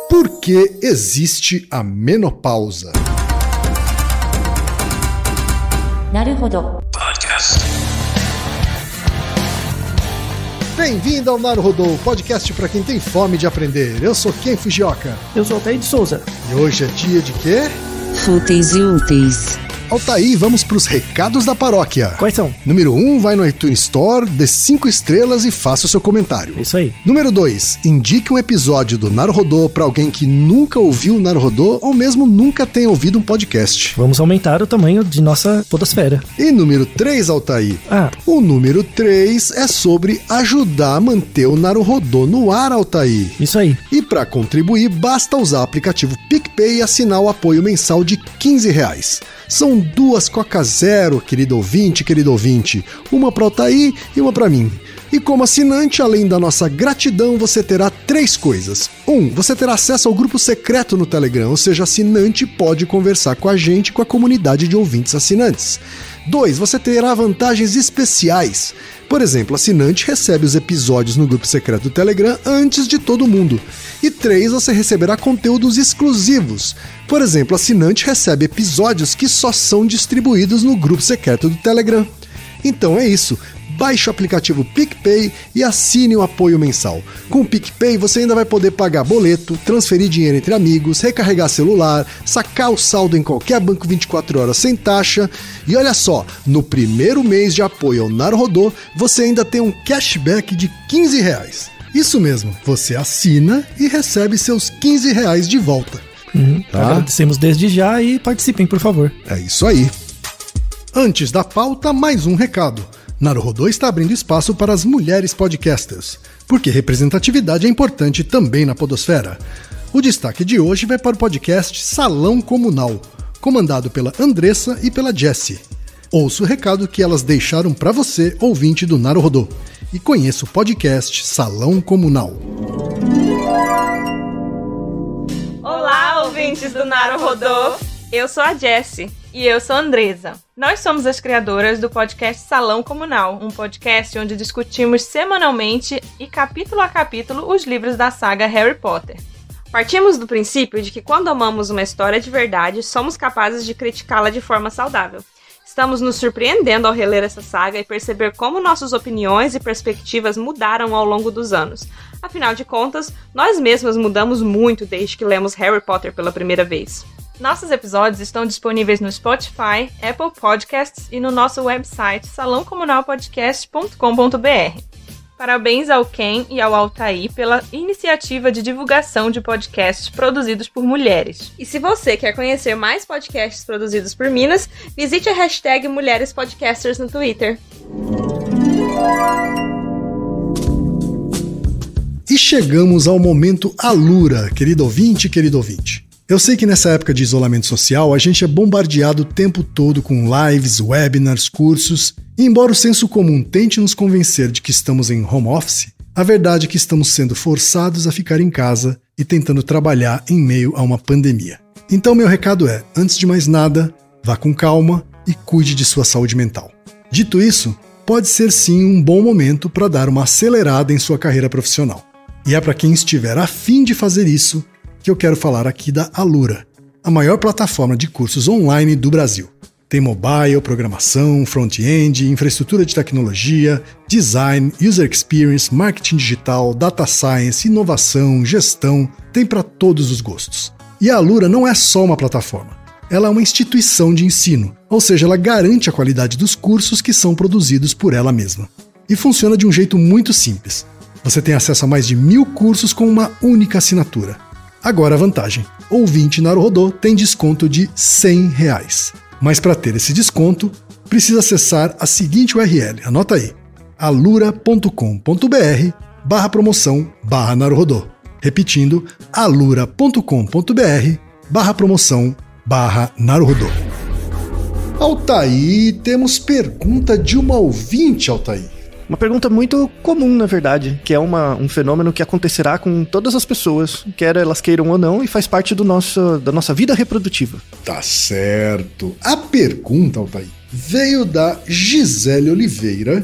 Por que existe a menopausa? Naruhodo. Bem-vindo ao Naruhodo, podcast para quem tem fome de aprender. Eu sou Ken Fujioka. Eu sou Altair de Souza. E hoje é dia de quê? Fúteis e úteis. Altair, vamos para os recados da paróquia. Quais são? Número 1, vai no iTunes Store, dê 5 estrelas e faça o seu comentário. Isso aí. Número 2, indique um episódio do Naruhodo para alguém que nunca ouviu o Naruhodo ou mesmo nunca tenha ouvido um podcast. Vamos aumentar o tamanho de nossa podosfera. E número 3, Altair. O número 3 é sobre ajudar a manter o Naruhodo no ar, Altair. Isso aí. E para contribuir, basta usar o aplicativo PicPay e assinar o apoio mensal de R$15. São 2 Coca Zero, querido ouvinte. Uma para Altair e uma para mim. E como assinante, além da nossa gratidão, você terá 3 coisas. 1, você terá acesso ao grupo secreto no Telegram, ou seja, assinante pode conversar com a gente e com a comunidade de ouvintes assinantes. 2, você terá vantagens especiais. Por exemplo, assinante recebe os episódios no grupo secreto do Telegram antes de todo mundo. E 3, você receberá conteúdos exclusivos. Por exemplo, assinante recebe episódios que só são distribuídos no grupo secreto do Telegram. Então é isso. Baixe o aplicativo PicPay e assine o apoio mensal. Com o PicPay você ainda vai poder pagar boleto, transferir dinheiro entre amigos, recarregar celular, sacar o saldo em qualquer banco 24 horas sem taxa. E olha só, no primeiro mês de apoio ao Naruhodo, você ainda tem um cashback de R$15. Isso mesmo, você assina e recebe seus R$15 de volta. Tá? Agradecemos desde já e participem, por favor. É isso aí. Antes da pauta, mais um recado. Naruhodo está abrindo espaço para as mulheres podcasters, porque representatividade é importante também na podosfera. O destaque de hoje vai para o podcast Salão Comunal, comandado pela Andressa e pela Jessie. Ouça o recado que elas deixaram para você, ouvinte do Naruhodo, e conheça o podcast Salão Comunal. Olá, ouvintes do Naruhodo! Eu sou a Jessie. E eu sou a Andressa. Nós somos as criadoras do podcast Salão Comunal, um podcast onde discutimos semanalmente e capítulo a capítulo os livros da saga Harry Potter. Partimos do princípio de que quando amamos uma história de verdade, somos capazes de criticá-la de forma saudável. Estamos nos surpreendendo ao reler essa saga e perceber como nossas opiniões e perspectivas mudaram ao longo dos anos. Afinal de contas, nós mesmas mudamos muito desde que lemos Harry Potter pela primeira vez. Nossos episódios estão disponíveis no Spotify, Apple Podcasts e no nosso website salãocomunalpodcast.com.br. Parabéns ao Ken e ao Altair pela iniciativa de divulgação de podcasts produzidos por mulheres. E se você quer conhecer mais podcasts produzidos por minas, visite a hashtag Mulheres Podcasters no Twitter. E chegamos ao momento Alura, querido ouvinte. Eu sei que nessa época de isolamento social a gente é bombardeado o tempo todo com lives, webinars, cursos, e embora o senso comum tente nos convencer de que estamos em home office, a verdade é que estamos sendo forçados a ficar em casa e tentando trabalhar em meio a uma pandemia. Então meu recado é, antes de mais nada, vá com calma e cuide de sua saúde mental. Dito isso, pode ser sim um bom momento para dar uma acelerada em sua carreira profissional. E é para quem estiver a fim de fazer isso que eu quero falar aqui da Alura, a maior plataforma de cursos online do Brasil. Tem mobile, programação, front-end, infraestrutura de tecnologia, design, user experience, marketing digital, data science, inovação, gestão, tem para todos os gostos. E a Alura não é só uma plataforma, ela é uma instituição de ensino, ou seja, ela garante a qualidade dos cursos que são produzidos por ela mesma. E funciona de um jeito muito simples. Você tem acesso a mais de 1000 cursos com uma única assinatura. Agora a vantagem, ouvinte Naruhodo tem desconto de R$100. Mas para ter esse desconto, precisa acessar a seguinte URL, anota aí, alura.com.br/promoção/Naruhodo. Repetindo, alura.com.br/promoção/Naruhodo. Altair, temos pergunta de uma ouvinte, Altair. Uma pergunta muito comum, na verdade, que é um fenômeno que acontecerá com todas as pessoas, quer elas queiram ou não, e faz parte da nossa vida reprodutiva. Tá certo. A pergunta, Altair, veio da Gisele Oliveira,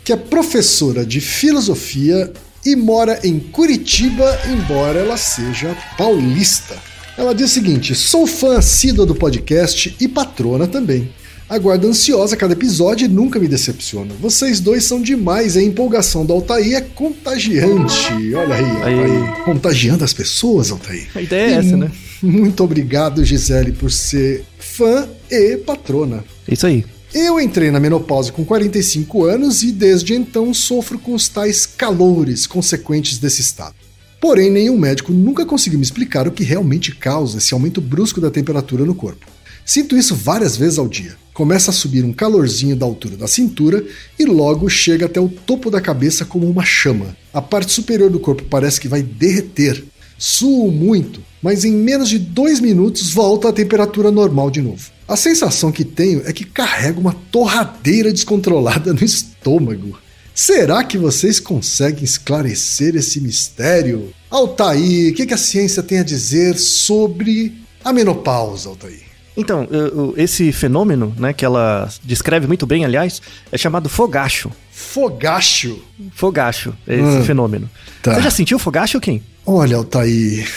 que é professora de filosofia e mora em Curitiba, embora ela seja paulista. Ela diz o seguinte: sou fã assídua do podcast e patrona também. Aguardo ansiosa cada episódio e nunca me decepciona. Vocês dois são demais, a empolgação do Altair é contagiante. Olha aí, Altair. Contagiando as pessoas, Altair. A ideia é essa, né? Muito obrigado, Gisele, por ser fã e patrona. Isso aí. Eu entrei na menopausa com 45 anos e desde então sofro com os tais calores consequentes desse estado. Porém, nenhum médico nunca conseguiu me explicar o que realmente causa esse aumento brusco da temperatura no corpo. Sinto isso várias vezes ao dia. Começa a subir um calorzinho da altura da cintura e logo chega até o topo da cabeça como uma chama. A parte superior do corpo parece que vai derreter. Suo muito, mas em menos de 2 minutos volta à temperatura normal de novo. A sensação que tenho é que carrego uma torradeira descontrolada no estômago. Será que vocês conseguem esclarecer esse mistério? Altair, o que a ciência tem a dizer sobre a menopausa, Altair? Então, esse fenômeno, né, que ela descreve muito bem, aliás, é chamado fogacho. Fogacho? Fogacho, é esse fenômeno. Tá. Você já sentiu fogacho, Kim? Olha, Altair,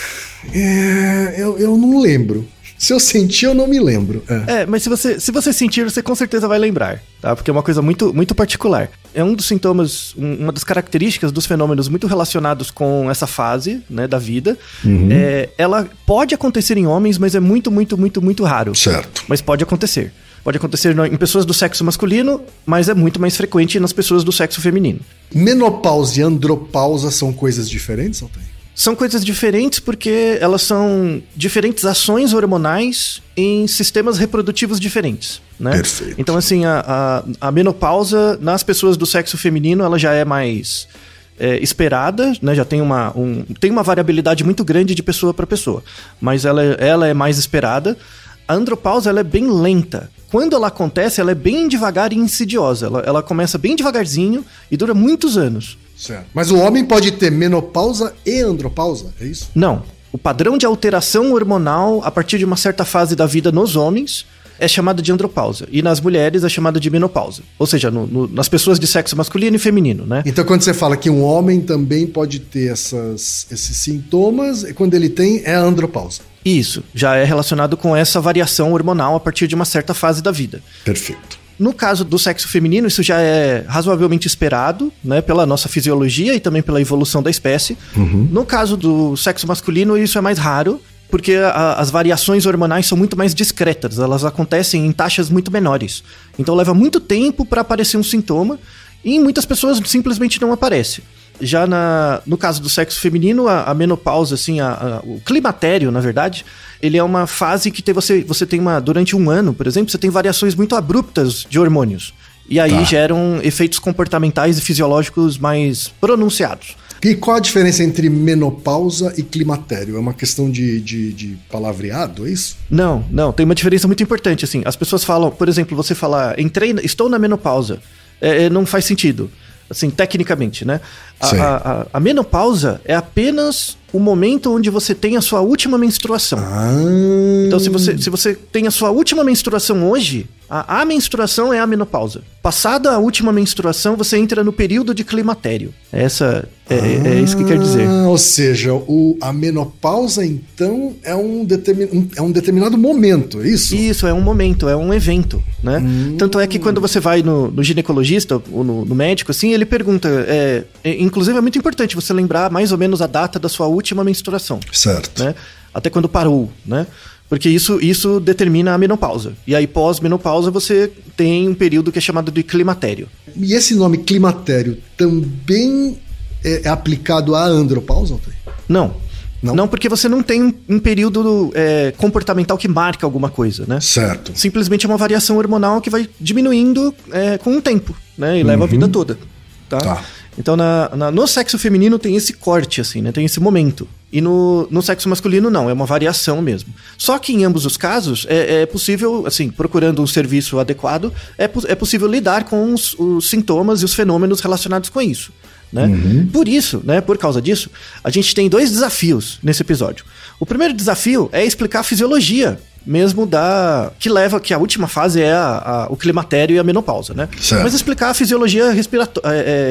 eu não lembro. Se eu sentir, eu não me lembro. Mas se você sentir, você com certeza vai lembrar, tá? Porque é uma coisa muito, muito particular. É um dos sintomas, uma das características dos fenômenos muito relacionados com essa fase, né, da vida. Uhum. Ela pode acontecer em homens, mas é muito, muito, muito, muito raro. Certo. Mas pode acontecer. Pode acontecer em pessoas do sexo masculino, mas é muito mais frequente nas pessoas do sexo feminino. Menopausa e andropausa são coisas diferentes, Altair? São coisas diferentes porque elas são diferentes ações hormonais em sistemas reprodutivos diferentes, né? Perfeito. Então, assim, a menopausa nas pessoas do sexo feminino, ela já é mais esperada, né? Já tem uma variabilidade muito grande de pessoa para pessoa, mas ela é mais esperada. A andropausa, ela é bem lenta. Quando ela acontece, ela é bem devagar e insidiosa. Ela começa bem devagarzinho e dura muitos anos. Certo. Mas o homem pode ter menopausa e andropausa, é isso? Não. O padrão de alteração hormonal a partir de uma certa fase da vida nos homens é chamado de andropausa. E nas mulheres é chamado de menopausa. Ou seja, nas pessoas de sexo masculino e feminino, né? Então quando você fala que um homem também pode ter esses sintomas, quando ele tem, é a andropausa. Isso. Já é relacionado com essa variação hormonal a partir de uma certa fase da vida. Perfeito. No caso do sexo feminino, isso já é razoavelmente esperado, né, pela nossa fisiologia e também pela evolução da espécie. Uhum. No caso do sexo masculino, isso é mais raro, porque as variações hormonais são muito mais discretas, elas acontecem em taxas muito menores. Então leva muito tempo para aparecer um sintoma e em muitas pessoas simplesmente não aparece. Já no caso do sexo feminino, a menopausa, assim, o climatério, na verdade, ele é uma fase que você tem durante um ano, por exemplo, você tem variações muito abruptas de hormônios. E aí geram efeitos comportamentais e fisiológicos mais pronunciados. E qual a diferença entre menopausa e climatério? É uma questão de palavreado, é isso? Não, tem uma diferença muito importante, assim. As pessoas falam, por exemplo, você fala, estou na menopausa. Não faz sentido. Assim, tecnicamente, né? A menopausa é apenas o momento onde você tem a sua última menstruação. Então, se você tem a sua última menstruação hoje, a menstruação é a menopausa. Passada a última menstruação, você entra no período de climatério. É isso que quer dizer. Ou seja, a menopausa, então, é um determinado momento, é isso? Isso, é um momento, é um evento, né? Tanto é que quando você vai no ginecologista ou no médico, assim, ele pergunta... inclusive, é muito importante você lembrar mais ou menos a data da sua última menstruação. Certo. Né? Até quando parou, né? Porque isso determina a menopausa. E aí, pós-menopausa, você tem um período que é chamado de climatério. E esse nome climatério também é aplicado à andropausa? Não, porque você não tem um período comportamental que marca alguma coisa, né? Certo. Simplesmente é uma variação hormonal que vai diminuindo com o tempo, né? E leva a vida toda. Tá? Então, no sexo feminino tem esse corte, assim, né? Tem esse momento. E no sexo masculino, não. É uma variação mesmo. Só que em ambos os casos, é possível, assim, procurando um serviço adequado, é possível lidar com os sintomas e os fenômenos relacionados com isso. Né? Por isso, né, por causa disso, a gente tem 2 desafios nesse episódio. O primeiro desafio é explicar a fisiologia mesmo que a última fase é o climatério e a menopausa, né? Certo. Mas explicar a fisiologia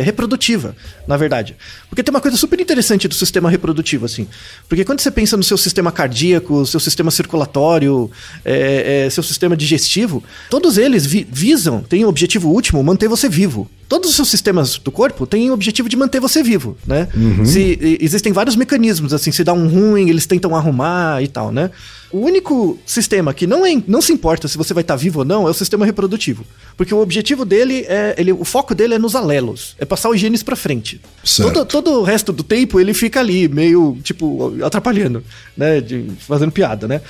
reprodutiva, na verdade. Porque tem uma coisa super interessante do sistema reprodutivo, assim. Porque quando você pensa no seu sistema cardíaco, seu sistema circulatório, seu sistema digestivo, todos eles têm o objetivo último, manter você vivo. Todos os seus sistemas do corpo têm o objetivo de manter você vivo, né? Existem vários mecanismos, assim, se dá um ruim, eles tentam arrumar e tal, né? O único sistema que não se importa se você vai estar vivo ou não é o sistema reprodutivo. Porque o objetivo dele o foco dele é nos alelos, é passar os genes pra frente. Todo o resto do tempo ele fica ali, meio, tipo, atrapalhando, né? Fazendo piada, né?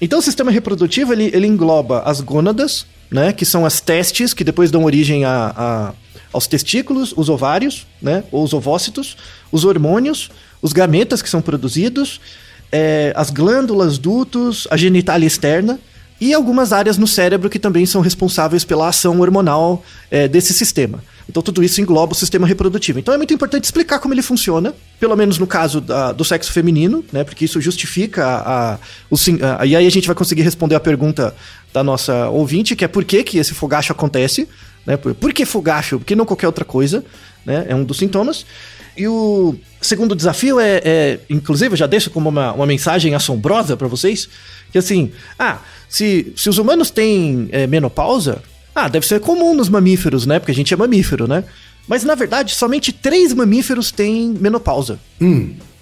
Então o sistema reprodutivo, ele engloba as gônadas, né? Que são as testes, que depois dão origem aos testículos, os ovários, né? Ou os ovócitos, os hormônios, os gametas que são produzidos, as glândulas, dutos, a genitália externa e algumas áreas no cérebro que também são responsáveis pela ação hormonal desse sistema. Então tudo isso engloba o sistema reprodutivo. Então é muito importante explicar como ele funciona, pelo menos no caso do sexo feminino, né? Porque isso justifica e aí a gente vai conseguir responder a pergunta da nossa ouvinte, que é por que esse fogacho acontece, né? Por que fogacho? Por que não qualquer outra coisa, né? É um dos sintomas. E o segundo desafio inclusive, eu já deixo como uma mensagem assombrosa para vocês, que assim, se os humanos têm menopausa, deve ser comum nos mamíferos, né? Porque a gente é mamífero, né? Mas, na verdade, somente 3 mamíferos têm menopausa.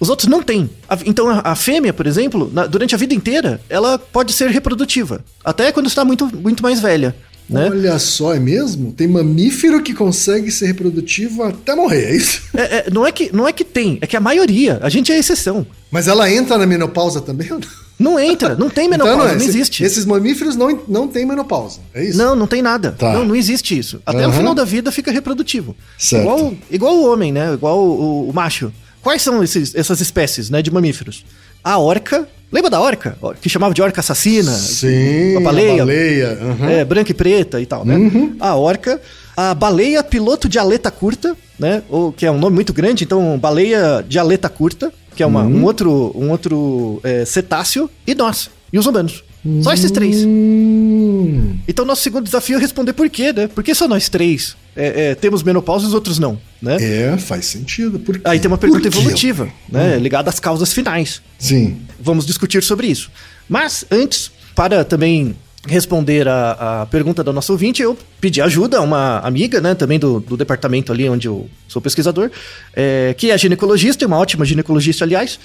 Os outros não têm. Então, a fêmea, por exemplo, durante a vida inteira, ela pode ser reprodutiva. Até quando está muito, muito mais velha. Né? Olha só, é mesmo? Tem mamífero que consegue ser reprodutivo até morrer, é isso? Não é que tem, é que a maioria, a gente é exceção. Mas ela entra na menopausa também ou não? Não entra, não tem menopausa, não existe. Esses mamíferos não têm menopausa, é isso? Não tem nada. Tá. Não existe isso. Até o final da vida fica reprodutivo. Certo. Igual o homem, né? Igual o macho. Quais são essas espécies, né, de mamíferos? A orca. Lembra da orca? Que chamava de orca assassina? Sim, a baleia. Uhum. Branca e preta e tal, né? Uhum. A orca. A baleia piloto de aleta curta, né? Que é um nome muito grande, então baleia de aleta curta, que é um outro cetáceo, e nós, e os humanos. Só esses 3. Então nosso segundo desafio é responder por quê, né? Por que só nós 3 temos menopausa e os outros não, né? Faz sentido. Por quê? Aí tem uma pergunta evolutiva, né? Ligada às causas finais. Sim. Vamos discutir sobre isso. Mas antes, para também responder a pergunta da nossa ouvinte, eu pedi ajuda a uma amiga, né, também do departamento ali onde eu sou pesquisador, que é ginecologista, uma ótima ginecologista, aliás,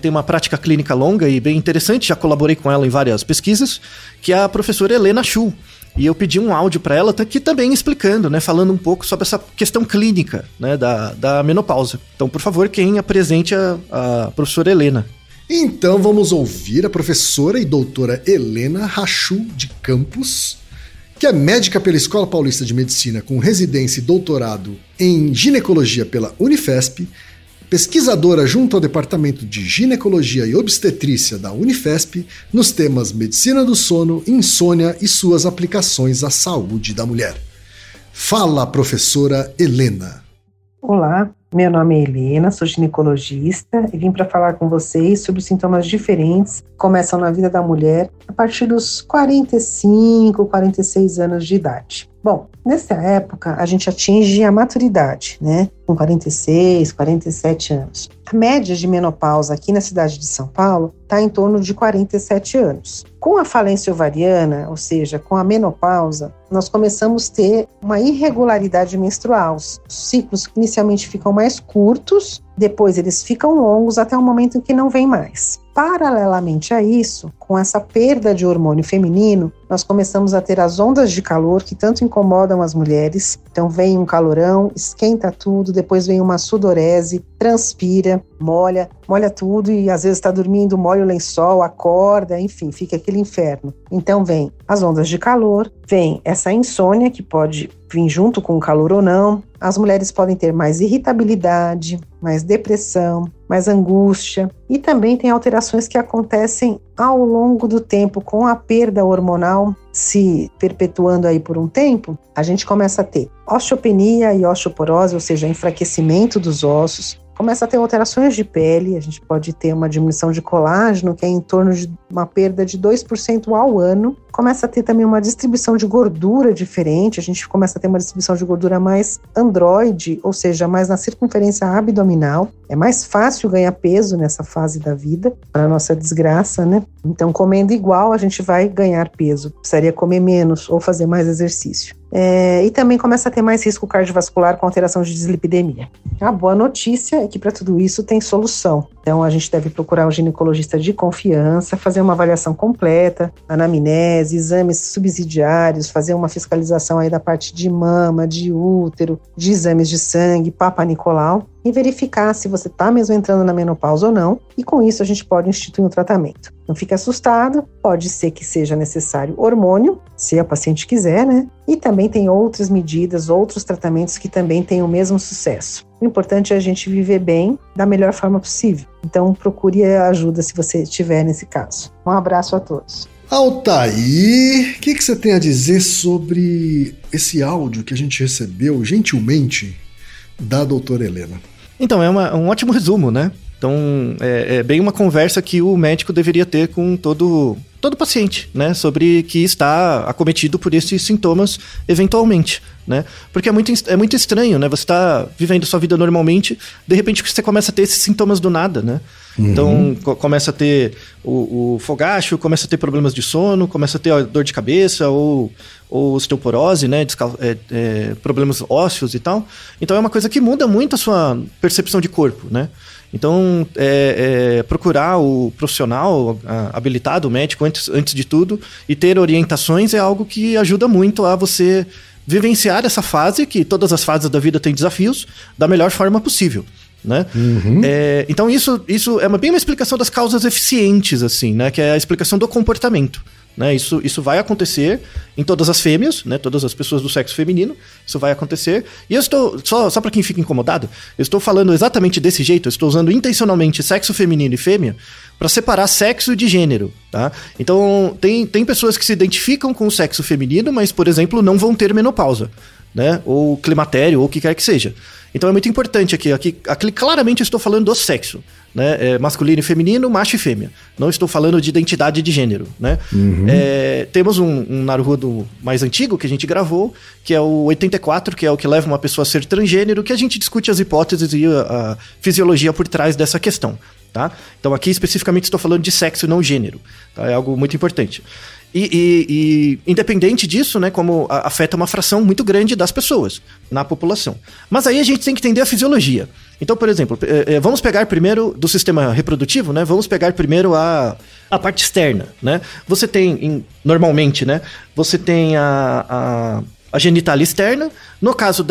tem uma prática clínica longa e bem interessante, já colaborei com ela em várias pesquisas, que é a professora Helena Schuh. E eu pedi um áudio para ela aqui também explicando, né, falando um pouco sobre essa questão clínica, né, da menopausa. Então, por favor, quem apresente a professora Helena. Então vamos ouvir a professora e doutora Helena Schuh de Campos, que é médica pela Escola Paulista de Medicina com residência e doutorado em ginecologia pela Unifesp, pesquisadora junto ao Departamento de Ginecologia e Obstetrícia da Unifesp nos temas medicina do sono, insônia e suas aplicações à saúde da mulher. Fala, professora Helena. Olá, meu nome é Helena, sou ginecologista e vim para falar com vocês sobre sintomas diferentes que começam na vida da mulher a partir dos 45, 46 anos de idade. Bom, nessa época a gente atinge a maturidade, né? Com 46, 47 anos. A média de menopausa aqui na cidade de São Paulo está em torno de 47 anos. Com a falência ovariana, ou seja, com a menopausa, nós começamos a ter uma irregularidade menstrual. Os ciclos inicialmente ficam mais curtos, depois eles ficam longos até o momento em que não vem mais. Paralelamente a isso, com essa perda de hormônio feminino, nós começamos a ter as ondas de calor que tanto incomodam as mulheres. Então vem um calorão, esquenta tudo, depois vem uma sudorese, transpira, molha tudo e às vezes está dormindo, molha o lençol, acorda, enfim, fica aquele inferno. Então vem as ondas de calor, vem essa insônia que pode vir junto com o calor ou não. As mulheres podem ter mais irritabilidade, mais depressão, mais angústia e também tem alterações que acontecem ao longo do tempo com a perda hormonal se perpetuando aí por um tempo. A gente começa a ter osteopenia e osteoporose, ou seja, enfraquecimento dos ossos, começa a ter alterações de pele, a gente pode ter uma diminuição de colágeno, que é em torno de uma perda de 2% ao ano. Começa a ter também uma distribuição de gordura diferente, a gente começa a ter uma distribuição de gordura mais androide, ou seja, mais na circunferência abdominal. É mais fácil ganhar peso nessa fase da vida, para nossa desgraça, né? Então, comendo igual, a gente vai ganhar peso. Precisaria comer menos ou fazer mais exercício. E também começa a ter mais risco cardiovascular com alteração de dislipidemia. A boa notícia é que para tudo isso tem solução. Então a gente deve procurar um ginecologista de confiança, fazer uma avaliação completa, anamnese, exames subsidiários, fazer uma fiscalização aí da parte de mama, de útero, de exames de sangue, Papa Nicolau, e verificar se você está mesmo entrando na menopausa ou não, e com isso a gente pode instituir um tratamento. Não fique assustado, pode ser que seja necessário hormônio, se a paciente quiser, né? E também tem outras medidas, outros tratamentos que também têm o mesmo sucesso. O importante é a gente viver bem da melhor forma possível. Então procure ajuda se você estiver nesse caso. Um abraço a todos. Altair, o que você tem a dizer sobre esse áudio que a gente recebeu gentilmente da doutora Helena? Então, é um ótimo resumo, né? Então, é bem uma conversa que o médico deveria ter com todo paciente, né? Sobre que está acometido por esses sintomas eventualmente, né? Porque é muito estranho, né? Você está vivendo sua vida normalmente, de repente você começa a ter esses sintomas do nada, né? Uhum. Então, começa a ter o fogacho, começa a ter problemas de sono, começa a ter dor de cabeça ou osteoporose, né? Problemas ósseos e tal. Então, é uma coisa que muda muito a sua percepção de corpo, né? Então, procurar o profissional habilitado, o médico, antes de tudo, e ter orientações é algo que ajuda muito a você vivenciar essa fase, que todas as fases da vida têm desafios, da melhor forma possível, né? Uhum. Então, isso é bem uma explicação das causas eficientes, assim, né? Que é a explicação do comportamento. Né, isso vai acontecer em todas as fêmeas, né, todas as pessoas do sexo feminino, isso vai acontecer. E eu estou, só para quem fica incomodado, eu estou falando exatamente desse jeito, eu estou usando intencionalmente sexo feminino e fêmea para separar sexo de gênero, tá? Então, tem pessoas que se identificam com o sexo feminino, mas, por exemplo, não vão ter menopausa, né, ou climatério, ou o que quer que seja. Então é muito importante aqui claramente eu estou falando do sexo, né? Masculino e feminino, macho e fêmea. Não estou falando de identidade de gênero, né? Uhum. Temos um Naruhodo mais antigo que a gente gravou, que é o 84, que é o que leva uma pessoa a ser transgênero, que a gente discute as hipóteses e a fisiologia por trás dessa questão, tá? Então aqui especificamente estou falando de sexo e não gênero, tá? É algo muito importante. E independente disso, né, como afeta uma fração muito grande das pessoas na população. Mas aí a gente tem que entender a fisiologia. Então, por exemplo, vamos pegar primeiro do sistema reprodutivo, né? Vamos pegar primeiro a parte externa, né? Você tem, normalmente, né? Você tem a genitália externa. No caso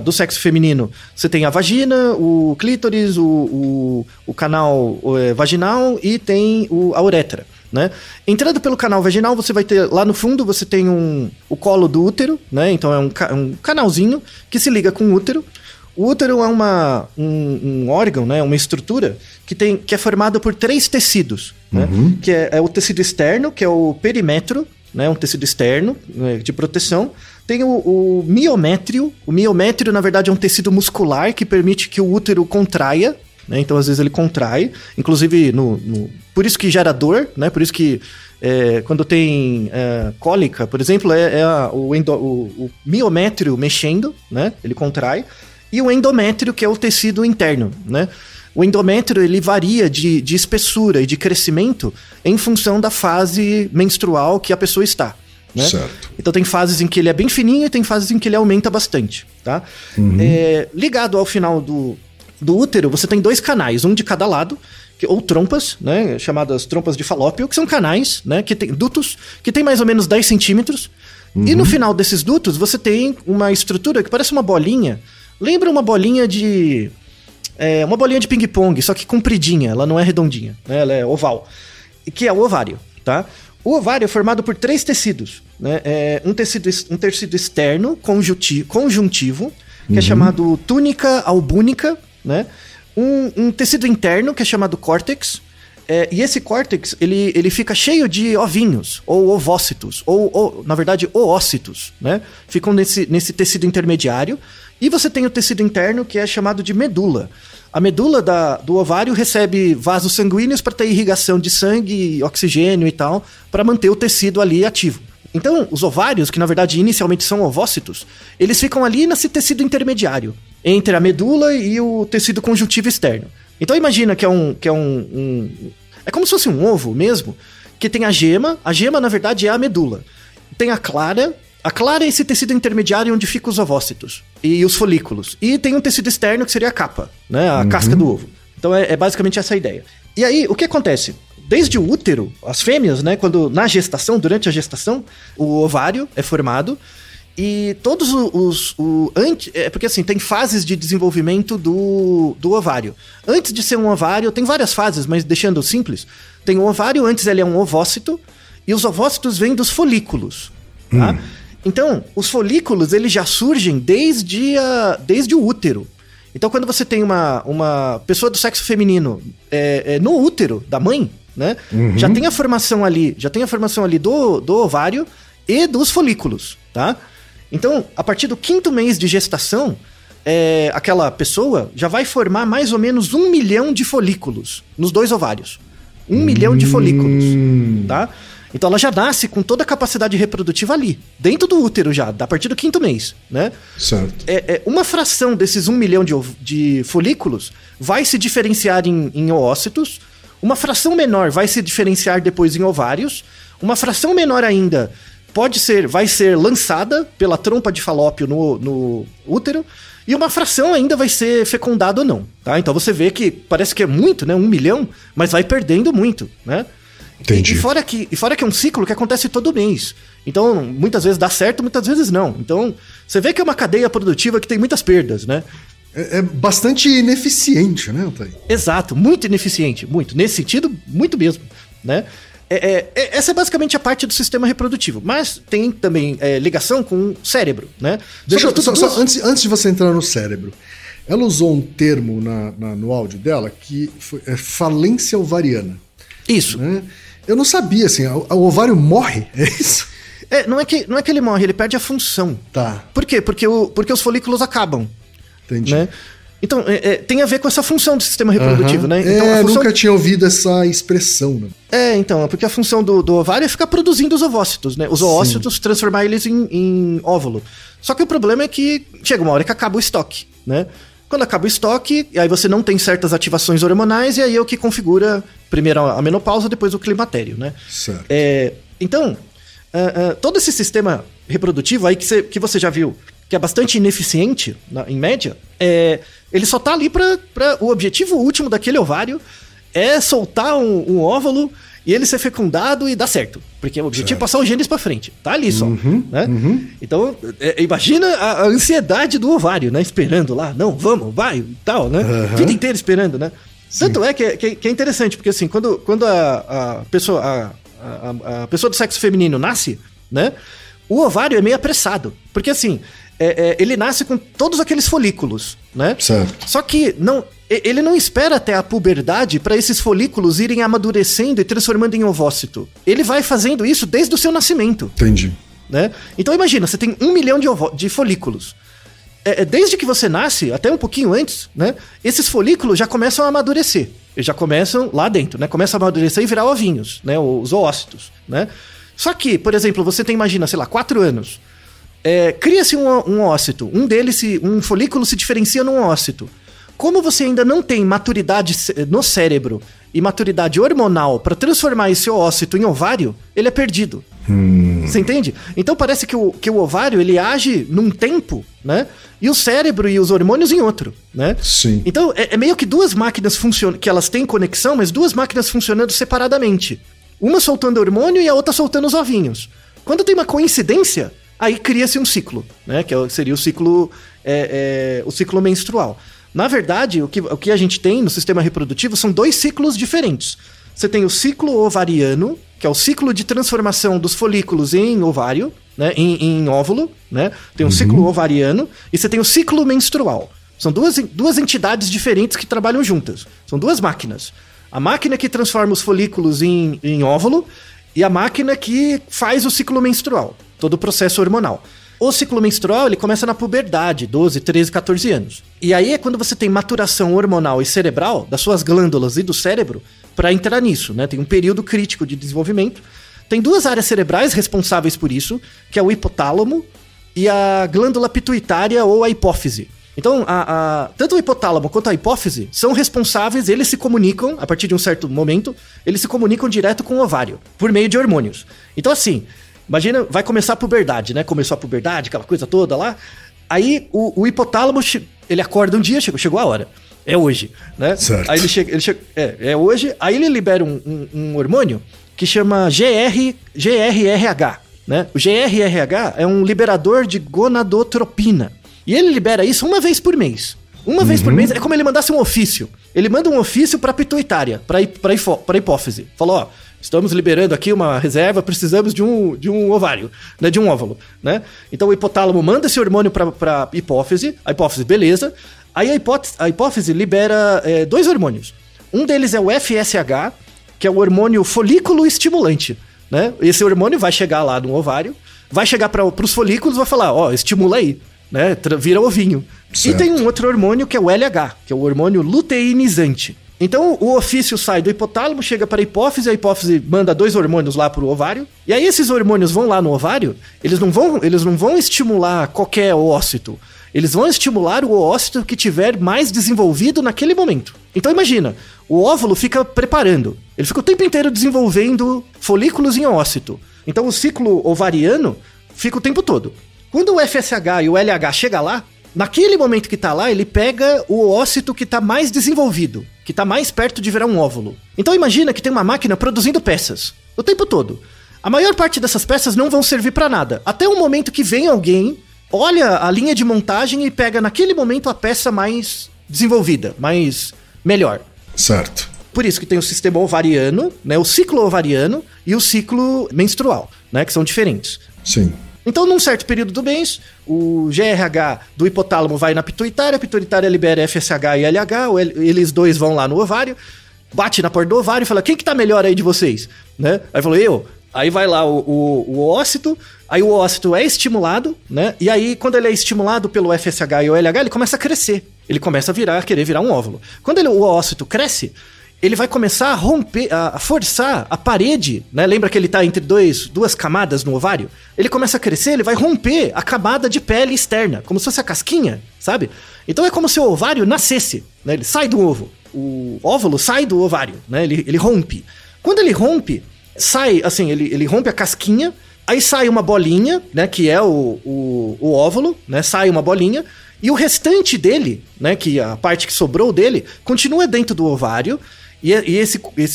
do sexo feminino, você tem a vagina, o clítoris, o canal vaginal e tem a uretra. Né? Entrando pelo canal vaginal, você vai ter lá no fundo, você tem o colo do útero, né? Então é um canalzinho que se liga com o útero. O útero é um órgão, né? Uma estrutura que é formada por 3 tecidos, né? Que é o tecido externo, que é o perimetro, né? Um tecido externo, né? De proteção. Tem o miométrio. O miométrio, na verdade, é um tecido muscular que permite que o útero contraia, né? Então, às vezes, ele contrai. Inclusive, por isso que gera dor, né? Por isso que quando tem cólica, por exemplo, o miométrio mexendo, né? Ele contrai. E o endométrio, que é o tecido interno, né? O endométrio, ele varia de espessura e de crescimento em função da fase menstrual que a pessoa está, né? Certo. Então tem fases em que ele é bem fininho e tem fases em que ele aumenta bastante, tá? Uhum. Ligado ao final do útero, você tem 2 canais, um de cada lado, ou trompas, né, chamadas trompas de Falópio, que são canais, né, que tem dutos, que tem mais ou menos 10 centímetros. Uhum. E no final desses dutos, você tem uma estrutura que parece uma bolinha. Lembra uma bolinha de ping-pong, só que compridinha, ela não é redondinha, né, ela é oval, que é o ovário, tá? O ovário é formado por 3 tecidos, né? Um tecido externo, conjuntivo, que é chamado túnica albúnica, né? Um tecido interno, que é chamado córtex, e esse córtex, ele fica cheio de ovinhos, ou ovócitos, ou na verdade, oócitos, né? Ficam nesse tecido intermediário. E você tem o tecido interno, que é chamado de medula. A medula do ovário recebe vasos sanguíneos para ter irrigação de sangue, oxigênio e tal, para manter o tecido ali ativo. Então, os ovários, que na verdade inicialmente são ovócitos, eles ficam ali nesse tecido intermediário, entre a medula e o tecido conjuntivo externo. Então imagina que é como se fosse um ovo mesmo, que tem a gema na verdade é a medula. Tem a clara é esse tecido intermediário onde ficam os ovócitos e os folículos. E tem um tecido externo que seria a capa, né? A casca do ovo. Então é basicamente essa a ideia. E aí, o que acontece? Desde o útero, as fêmeas, né? Quando na gestação, durante a gestação, o ovário é formado. E todos porque assim, tem fases de desenvolvimento do ovário. Antes de ser um ovário, tem várias fases, mas deixando simples. Tem o ovário, antes ele é um ovócito. E os ovócitos vêm dos folículos, tá? Então, os folículos, eles já surgem desde o útero. Então, quando você tem uma pessoa do sexo feminino no útero da mãe, né? Já tem a formação ali do ovário e dos folículos, tá? Então, a partir do 5º mês de gestação, aquela pessoa já vai formar mais ou menos 1 milhão de folículos nos 2 ovários. 1 milhão de folículos, tá? Então ela já nasce com toda a capacidade reprodutiva ali, dentro do útero já, a partir do 5º mês, né? Certo. Uma fração desses 1 milhão de folículos vai se diferenciar em oócitos, uma fração menor vai se diferenciar depois em ovários, uma fração menor ainda vai ser lançada pela trompa de falópio no útero, e uma fração ainda vai ser fecundada ou não, tá? Então você vê que parece que é muito, né? 1 milhão, mas vai perdendo muito, né? Entendi. E fora que é um ciclo que acontece todo mês. Então, muitas vezes dá certo, muitas vezes não. Então, você vê que é uma cadeia produtiva que tem muitas perdas, né? É bastante ineficiente, né, Altair? Exato, muito ineficiente, muito. Nesse sentido, muito mesmo, né? Essa é basicamente a parte do sistema reprodutivo. Mas tem também ligação com o cérebro, né? Antes de você entrar no cérebro, ela usou um termo no áudio dela que é falência ovariana. Isso. Né? Eu não sabia, assim, o ovário morre, é isso? Não é que ele morre, ele perde a função. Tá. Por quê? Porque os folículos acabam. Entendi. Né? Então, tem a ver com essa função do sistema reprodutivo, né? Então, a função... nunca tinha ouvido essa expressão, né? Então, porque a função do ovário é ficar produzindo os ovócitos, né? Os oócitos, transformar eles em óvulo. Só que o problema é que chega uma hora que acaba o estoque, né? Quando acaba o estoque, aí você não tem certas ativações hormonais, e aí é o que configura primeiro a menopausa, depois o climatério, né? Certo. Então, todo esse sistema reprodutivo aí que você já viu, que é bastante ineficiente, em média, ele só tá ali o objetivo último daquele ovário é soltar um óvulo e ele ser fecundado e dar certo. Porque o objetivo é passar os genes pra frente. Tá ali só. Né? Então, imagina a ansiedade do ovário, né? Esperando lá. Não, vamos, vai e tal, né? A vida inteira esperando, né? Sim. Tanto é que é interessante, porque assim, quando a pessoa do sexo feminino nasce, né? O ovário é meio apressado. Porque assim, ele nasce com todos aqueles folículos, né? Certo. Só que ele não espera até a puberdade para esses folículos irem amadurecendo e transformando em ovócito. Ele vai fazendo isso desde o seu nascimento. Entendi. Né? Então imagina, você tem 1 milhão de folículos. Desde que você nasce, até um pouquinho antes, né? Esses folículos já começam a amadurecer. Eles já começam lá dentro, né? Começam a amadurecer e virar ovinhos, né? Os oócitos, né? Só que, por exemplo, você tem, imagina, sei lá, 4 anos. Cria-se um ócito. Um folículo se diferencia num ócito. Como você ainda não tem maturidade no cérebro e maturidade hormonal para transformar esse ócito em ovário, ele é perdido. Você entende? Então parece que o ovário ele age num tempo, né? E o cérebro e os hormônios em outro, né? Sim. Então é meio que duas máquinas funcionam, que elas têm conexão, mas duas máquinas funcionando separadamente. Uma soltando hormônio e a outra soltando os ovinhos. Quando tem uma coincidência, aí cria-se um ciclo, né? Que seria o ciclo menstrual. Na verdade, o que a gente tem no sistema reprodutivo são 2 ciclos diferentes. Você tem o ciclo ovariano, que é o ciclo de transformação dos folículos em ovário, né, em óvulo, né? Tem um ciclo ovariano, e você tem o ciclo menstrual. São duas entidades diferentes que trabalham juntas. São 2 máquinas. A máquina que transforma os folículos em óvulo e a máquina que faz o ciclo menstrual, todo o processo hormonal. O ciclo menstrual, ele começa na puberdade, 12, 13, 14 anos. E aí é quando você tem maturação hormonal e cerebral, das suas glândulas e do cérebro, para entrar nisso, né? Tem um período crítico de desenvolvimento. Tem 2 áreas cerebrais responsáveis por isso, que é o hipotálamo e a glândula pituitária ou a hipófise. Então, tanto o hipotálamo quanto a hipófise são responsáveis, eles se comunicam, a partir de um certo momento, eles se comunicam direto com o ovário, por meio de hormônios. Então, assim, imagina, vai começar a puberdade, né? Começou a puberdade, aquela coisa toda lá. Aí, o hipotálamo, ele acorda um dia, chegou a hora. É hoje, né? Certo. Aí ele chega é hoje, aí ele libera um hormônio que chama GRRH, né? O GRRH é um liberador de gonadotropina. E ele libera isso uma vez por mês. Uma vez por mês é como ele mandasse um ofício. Ele manda um ofício pra pituitária, pra hipófise. Falou, ó, estamos liberando aqui uma reserva, precisamos de um ovário, né, de um óvulo, né? Então o hipotálamo manda esse hormônio pra hipófise, a hipófise, beleza. Aí a hipófise libera 2 hormônios. Um deles é o FSH, que é o hormônio folículo estimulante, né? Esse hormônio vai chegar lá no ovário, vai chegar pros folículos e vai falar, ó, estimula aí. Né, vira ovinho. Certo. E tem um outro hormônio que é o LH, que é o hormônio luteinizante. Então o ofício sai do hipotálamo, chega para a hipófise manda 2 hormônios lá pro ovário. E aí esses hormônios vão lá no ovário, eles não vão estimular qualquer ócito. Eles vão estimular o ócito que tiver mais desenvolvido naquele momento. Então imagina, o óvulo fica preparando. Ele fica o tempo inteiro desenvolvendo folículos em ócito. Então o ciclo ovariano fica o tempo todo. Quando o FSH e o LH chega lá, naquele momento que tá lá, ele pega o ócito que tá mais desenvolvido, que tá mais perto de virar um óvulo. Então imagina que tem uma máquina produzindo peças, o tempo todo. A maior parte dessas peças não vão servir pra nada, até o momento que vem alguém, olha a linha de montagem e pega naquele momento a peça mais desenvolvida, melhor. Certo. Por isso que tem o sistema ovariano, né, o ciclo ovariano e o ciclo menstrual, né, que são diferentes. Sim. Então, num certo período do mês, o GRH do hipotálamo vai na pituitária, a pituitária libera FSH e LH, eles 2 vão lá no ovário, bate na porta do ovário e fala, quem que tá melhor aí de vocês? Né? Aí falou, eu. Aí vai lá o ócito, aí o ócito é estimulado, né? E aí, quando ele é estimulado pelo FSH e o LH, ele começa a crescer. Ele começa a querer virar um óvulo. Quando o ócito cresce, ele vai começar a romper, a forçar a parede, né? Lembra que ele tá entre duas camadas no ovário? Ele começa a crescer, ele vai romper a camada de pele externa, como se fosse a casquinha, sabe? Então é como se o ovário nascesse, né? Ele sai do ovo. O óvulo sai do ovário, né? Ele rompe. Quando ele rompe, sai, assim, ele rompe a casquinha, aí sai uma bolinha, né? Que é o óvulo, né? Sai uma bolinha, e o restante dele, né? Que a parte que sobrou dele, continua dentro do ovário. E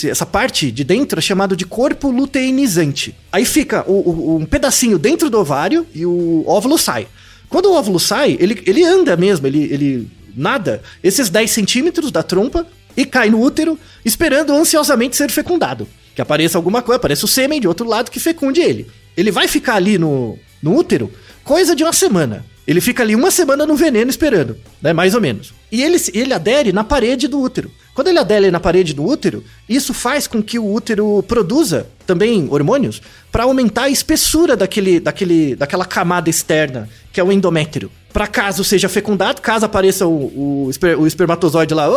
essa parte de dentro é chamado de corpo luteinizante. Aí fica um pedacinho dentro do ovário e o óvulo sai. Quando o óvulo sai, ele anda mesmo, ele nada esses 10 centímetros da trompa e cai no útero, esperando ansiosamente ser fecundado. Que apareça alguma coisa, apareça o sêmen de outro lado que fecunde ele. Ele vai ficar ali no útero coisa de 1 semana. Ele fica ali 1 semana no veneno esperando, né? Mais ou menos. E ele adere na parede do útero. Quando ele adere na parede do útero, isso faz com que o útero produza também hormônios para aumentar a espessura daquela camada externa, que é o endométrio. Para caso seja fecundado, caso apareça o espermatozoide lá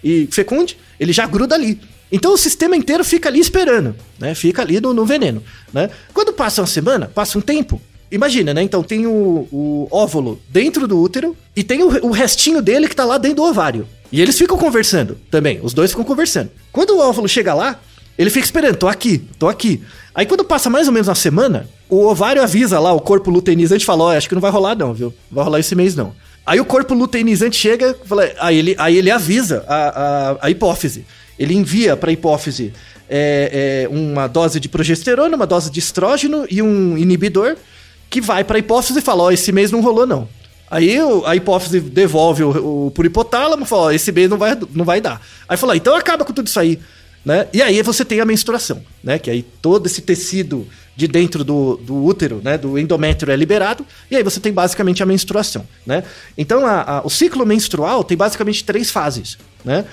e fecunde, ele já gruda ali. Então o sistema inteiro fica ali esperando, né? Fica ali no veneno, né? Quando passa 1 semana, passa um tempo. Imagina, né? Então tem o óvulo dentro do útero e tem o restinho dele que tá lá dentro do ovário. E eles ficam conversando também, os 2 ficam conversando. Quando o óvulo chega lá, ele fica esperando, tô aqui. Aí quando passa mais ou menos 1 semana, o ovário avisa lá, o corpo luteinizante e fala, acho que não vai rolar não, viu? Não vai rolar esse mês não. Aí o corpo luteinizante chega, aí ele avisa a hipófise. Ele envia pra hipófise uma dose de progesterona, uma dose de estrógeno e um inibidor, que vai pra hipófise e fala, esse mês não rolou não. Aí a hipófise devolve pro hipotálamo e fala, esse mês não vai dar. Aí fala, então acaba com tudo isso aí, né? E aí você tem a menstruação, né? Que aí todo esse tecido de dentro do útero, né? Do endométrio é liberado, e aí você tem basicamente a menstruação, né? Então o ciclo menstrual tem basicamente 3 fases, né?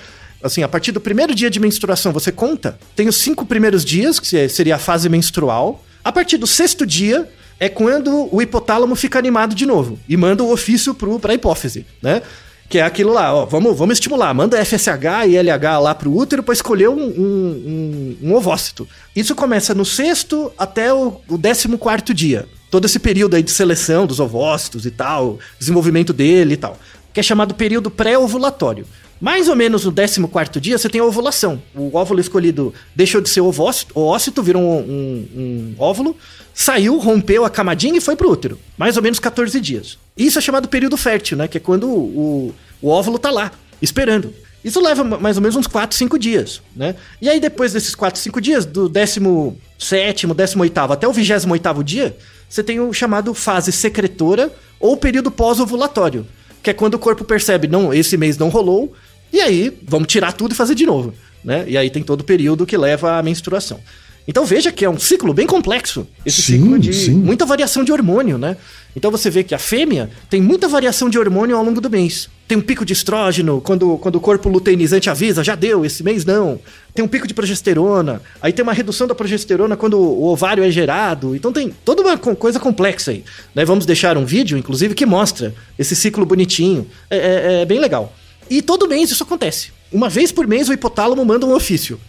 Assim, a partir do primeiro dia de menstruação você conta, tem os 5 primeiros dias, que seria a fase menstrual. A partir do 6º dia, é quando o hipotálamo fica animado de novo e manda o ofício pra hipófise, né? Que é aquilo lá, ó, vamos estimular, manda FSH e LH lá pro útero para escolher um ovócito. Isso começa no 6º até o 14º dia. Todo esse período aí de seleção dos ovócitos e tal, desenvolvimento dele e tal, que é chamado período pré-ovulatório. Mais ou menos no 14º dia você tem a ovulação. O óvulo escolhido deixou de ser ovócito, virou um óvulo, saiu, rompeu a camadinha e foi pro útero. Mais ou menos 14 dias. Isso é chamado período fértil, né? Que é quando o óvulo tá lá, esperando. Isso leva mais ou menos uns 4, 5 dias, né? E aí depois desses 4, 5 dias, do 17º, 18º até o 28º dia, você tem o chamado fase secretora ou período pós-ovulatório, que é quando o corpo percebe, não, esse mês não rolou, e aí vamos tirar tudo e fazer de novo, né? E aí tem todo o período que leva à menstruação. Então veja que é um ciclo bem complexo, esse ciclo de muita variação de hormônio, né? Então você vê que a fêmea tem muita variação de hormônio ao longo do mês. Tem um pico de estrógeno, quando o corpo luteinizante avisa, já deu, esse mês não. Tem um pico de progesterona, aí tem uma redução da progesterona quando o ovário é gerado. Então tem toda uma coisa complexa aí, né? Vamos deixar um vídeo, inclusive, que mostra esse ciclo bonitinho. É bem legal. E todo mês isso acontece. Uma vez por mês o hipotálamo manda um ofício.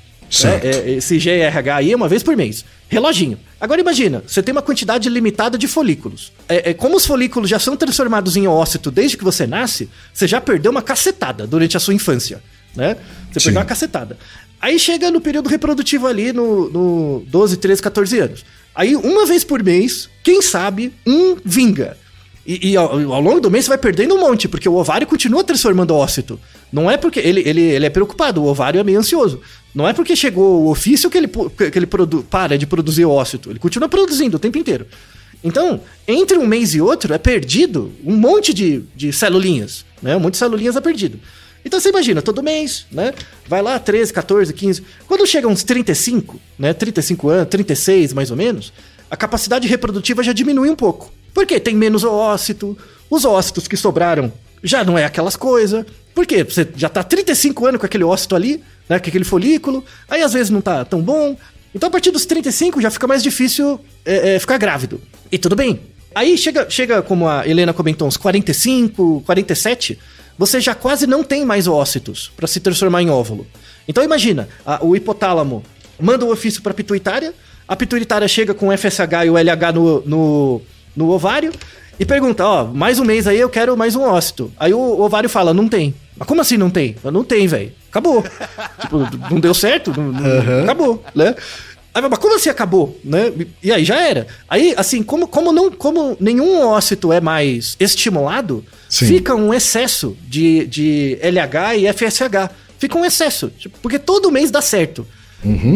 Esse GRH aí é uma vez por mês. Reloginho. Agora imagina, você tem uma quantidade limitada de folículos. Como os folículos já são transformados em ócito desde que você nasce, você já perdeu uma cacetada durante a sua infância, né? Você perdeu uma cacetada. Aí chega no período reprodutivo ali no 12, 13, 14 anos. Aí uma vez por mês, quem sabe, vinga. E ao longo do mês você vai perdendo um monte, porque o ovário continua transformando ócito. Não é porque ele é preocupado, o ovário é meio ansioso. Não é porque chegou o ofício que ele para de produzir ócito. Ele continua produzindo o tempo inteiro. Então, entre um mês e outro, é perdido um monte de celulinhas, né? Um monte de celulinhas é perdido. Então você imagina, todo mês, né? Vai lá, 13, 14, 15... Quando chega uns 35, né? 35 anos, 36 mais ou menos, a capacidade reprodutiva já diminui um pouco. Porque tem menos ócito, os ócitos que sobraram já não é aquelas coisas. Porque você já tá 35 anos com aquele ócito ali, né, com aquele folículo, aí às vezes não tá tão bom. Então a partir dos 35 já fica mais difícil ficar grávido. E tudo bem. Aí chega, como a Helena comentou, uns 45, 47, você já quase não tem mais ócitos para se transformar em óvulo. Então imagina, o hipotálamo manda o ofício para a pituitária chega com o FSH e o LH no ovário e pergunta, mais um mês aí eu quero mais um ócito. Aí o ovário fala, não tem. Mas como assim não tem? Não tem, velho. Acabou. Tipo, não deu certo? Acabou, né? Aí, mas como assim acabou? Né? E aí já era. Aí, assim, como nenhum ócito é mais estimulado, fica um excesso de LH e FSH. Fica um excesso, porque todo mês dá certo.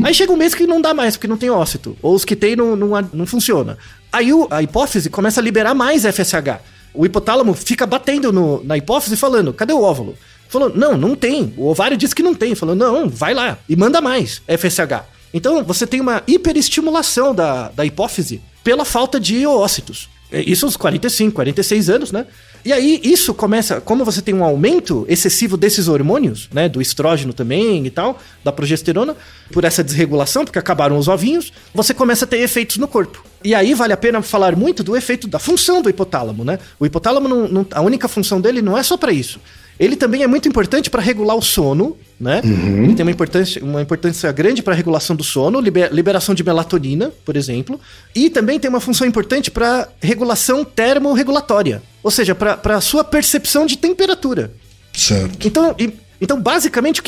Aí chega um mês que não dá mais, porque não tem ócito. Ou os que tem não funciona. Aí a hipófise começa a liberar mais FSH. O hipotálamo fica batendo na hipófise falando, cadê o óvulo? Falou, não tem. O ovário disse que não tem. Falou, não, vai lá e manda mais FSH. Então você tem uma hiperestimulação da hipófise pela falta de oócitos. Isso aos 45, 46 anos, né? E aí isso começa, como você tem um aumento excessivo desses hormônios, né, do estrógeno também e tal, da progesterona, por essa desregulação, porque acabaram os ovinhos, você começa a ter efeitos no corpo. E aí vale a pena falar muito do efeito da função do hipotálamo, né? O hipotálamo, a única função dele não é só para isso. Ele também é muito importante para regular o sono, né? Ele tem uma importância grande para a regulação do sono, liberação de melatonina, por exemplo. E também tem uma função importante para regulação termorregulatória, ou seja, para a sua percepção de temperatura. Certo. Então, basicamente,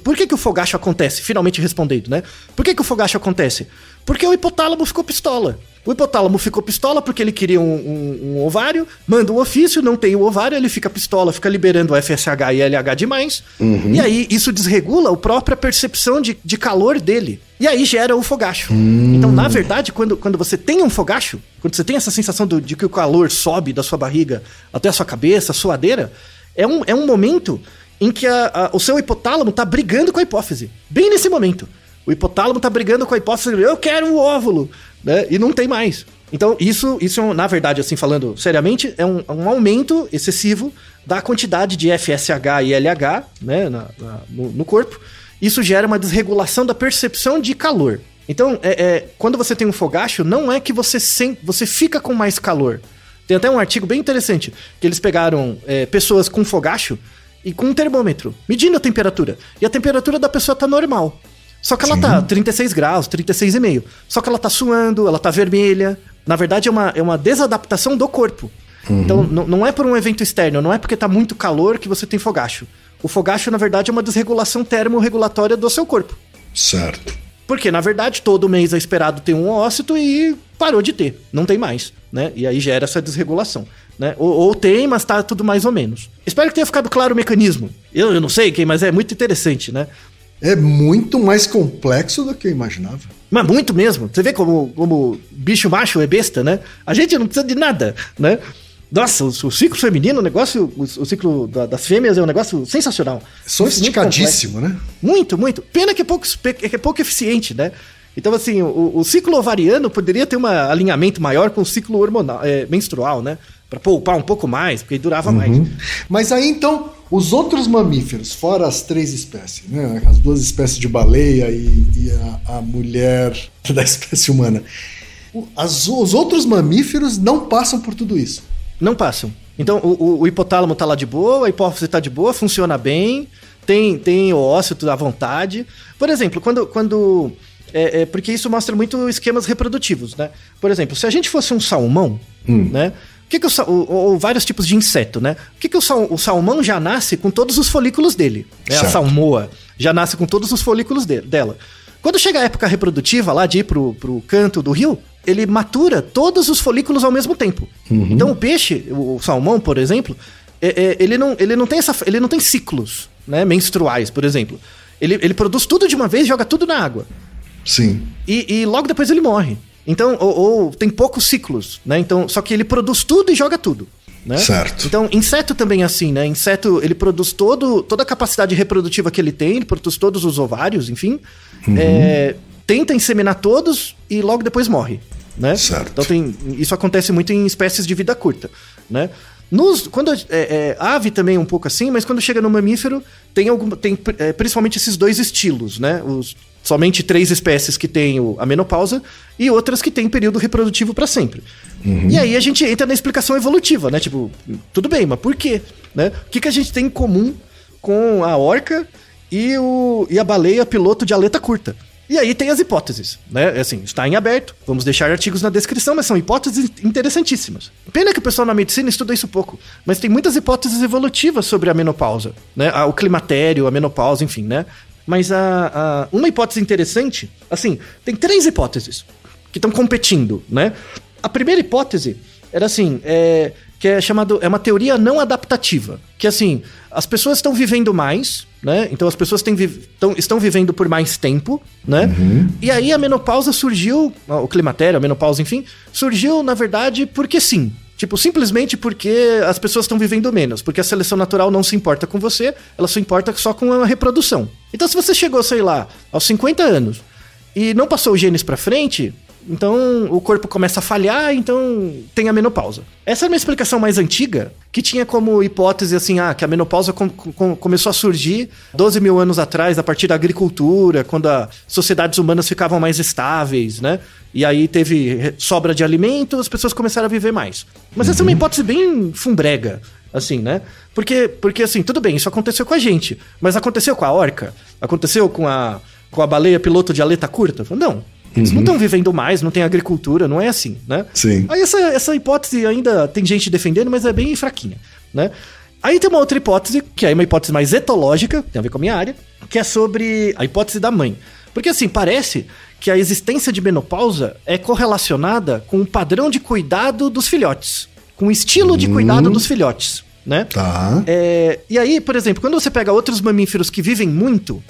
por que o fogacho acontece? Finalmente respondendo, né? Por que o fogacho acontece? Porque o hipotálamo ficou pistola. O hipotálamo ficou pistola porque ele queria um ovário, manda um ofício, não tem o ovário, ele fica pistola, fica liberando o FSH e LH demais. E aí isso desregula a própria percepção de calor dele. E aí gera o fogacho. Então, na verdade, quando você tem um fogacho, quando você tem essa sensação de que o calor sobe da sua barriga até a sua cabeça, a suadeira, é um momento em que o seu hipotálamo tá brigando com a hipófise. Bem nesse momento. O hipotálamo tá brigando com a hipófise, eu quero o óvulo, né? E não tem mais. Então, isso na verdade, assim, falando seriamente, é um aumento excessivo da quantidade de FSH e LH, né, no corpo. Isso gera uma desregulação da percepção de calor. Então, quando você tem um fogacho, não é que você fica com mais calor. Tem até um artigo bem interessante, que eles pegaram pessoas com fogacho e com um termômetro, medindo a temperatura. E a temperatura da pessoa tá normal. Só que ela tá 36 graus, 36,5. Só que ela tá suando, ela tá vermelha. Na verdade, é uma desadaptação do corpo. Então, não é por um evento externo, não é porque tá muito calor que você tem fogacho. O fogacho, na verdade, é uma desregulação termorregulatória do seu corpo. Certo. Porque, na verdade, todo mês é esperado ter um oócito e parou de ter. Não tem mais, né? E aí gera essa desregulação, né? Ou tem, mas tá tudo mais ou menos. Espero que tenha ficado claro o mecanismo. Eu não sei, mas é muito interessante, né? É muito mais complexo do que eu imaginava. Mas muito mesmo. Você vê como bicho macho é besta, né? A gente não precisa de nada, né? Nossa, o ciclo feminino, o ciclo das fêmeas é um negócio sensacional. Sofisticadíssimo, né? Muito, muito. Pena que é pouco eficiente, né? Então, assim, o ciclo ovariano poderia ter um alinhamento maior com o ciclo hormonal, menstrual, né? Pra poupar um pouco mais, porque durava mais. Mas aí, então, os outros mamíferos, fora as 3 espécies, né? As 2 espécies de baleia e a mulher da espécie humana. Os outros mamíferos não passam por tudo isso. Não passam. Então, o hipotálamo tá lá de boa, a hipófise tá de boa, funciona bem, tem o ósseo à vontade. Por exemplo, quando porque isso mostra muito esquemas reprodutivos, né? Por exemplo, se a gente fosse um salmão, né? Ou vários tipos de inseto, né? O salmão já nasce com todos os folículos dele, né? A salmoa já nasce com todos os folículos dela. Quando chega a época reprodutiva lá de ir pro canto do rio, ele matura todos os folículos ao mesmo tempo. Então o peixe, o salmão, por exemplo, ele não tem ciclos, né, menstruais, por exemplo. Ele produz tudo de uma vez e joga tudo na água. Sim. E logo depois ele morre. Então, ou tem poucos ciclos, né? Então, só que ele produz tudo e joga tudo, né? Certo. Então, inseto também é assim, né? Inseto, ele produz toda a capacidade reprodutiva que ele tem, ele produz todos os ovários, enfim. Tenta inseminar todos e logo depois morre, né? Certo. Então, isso acontece muito em espécies de vida curta, né? Ave também é um pouco assim, mas quando chega no mamífero, tem principalmente esses 2 estilos, né? Somente 3 espécies que têm a menopausa e outras que têm período reprodutivo para sempre. E aí a gente entra na explicação evolutiva, né? Tipo, tudo bem, mas por quê? Né? O que a gente tem em comum com a orca e a baleia piloto de aleta curta? E aí tem as hipóteses, né? Assim, está em aberto, vamos deixar artigos na descrição, mas são hipóteses interessantíssimas. Pena que o pessoal na medicina estuda isso pouco, mas tem muitas hipóteses evolutivas sobre a menopausa, né? O climatério, a menopausa, enfim, né? Mas uma hipótese interessante, assim, tem 3 hipóteses que estão competindo, né? A primeira hipótese era assim, que é uma teoria não adaptativa, que assim, as pessoas estão vivendo mais, né? Então as pessoas estão vivendo por mais tempo, né? E aí a menopausa surgiu, o climatério, a menopausa, enfim, surgiu, na verdade, porque sim. Tipo, simplesmente porque as pessoas estão vivendo menos. Porque a seleção natural não se importa com você, ela se importa só com a reprodução. Então, se você chegou, sei lá, aos 50 anos e não passou os genes pra frente, então o corpo começa a falhar, então tem a menopausa. Essa é uma explicação mais antiga, que tinha como hipótese, assim, que a menopausa começou a surgir 12 mil anos atrás, a partir da agricultura, quando as sociedades humanas ficavam mais estáveis, né? E aí teve sobra de alimento, as pessoas começaram a viver mais. Mas essa é uma hipótese bem fumbrega, assim, né? Porque assim, tudo bem, isso aconteceu com a gente, mas aconteceu com a orca? Aconteceu com a baleia piloto de aleta curta? Não. Eles não estão vivendo mais, não tem agricultura, não é assim, né? Sim. Aí essa hipótese ainda tem gente defendendo, mas é bem fraquinha, né? Aí tem uma outra hipótese, que é uma hipótese mais etológica, tem a ver com a minha área, que é sobre a hipótese da mãe. Porque assim, parece que a existência de menopausa é correlacionada com o padrão de cuidado dos filhotes, com o estilo de cuidado dos filhotes, né? Tá. E aí, por exemplo, quando você pega outros mamíferos que vivem muito,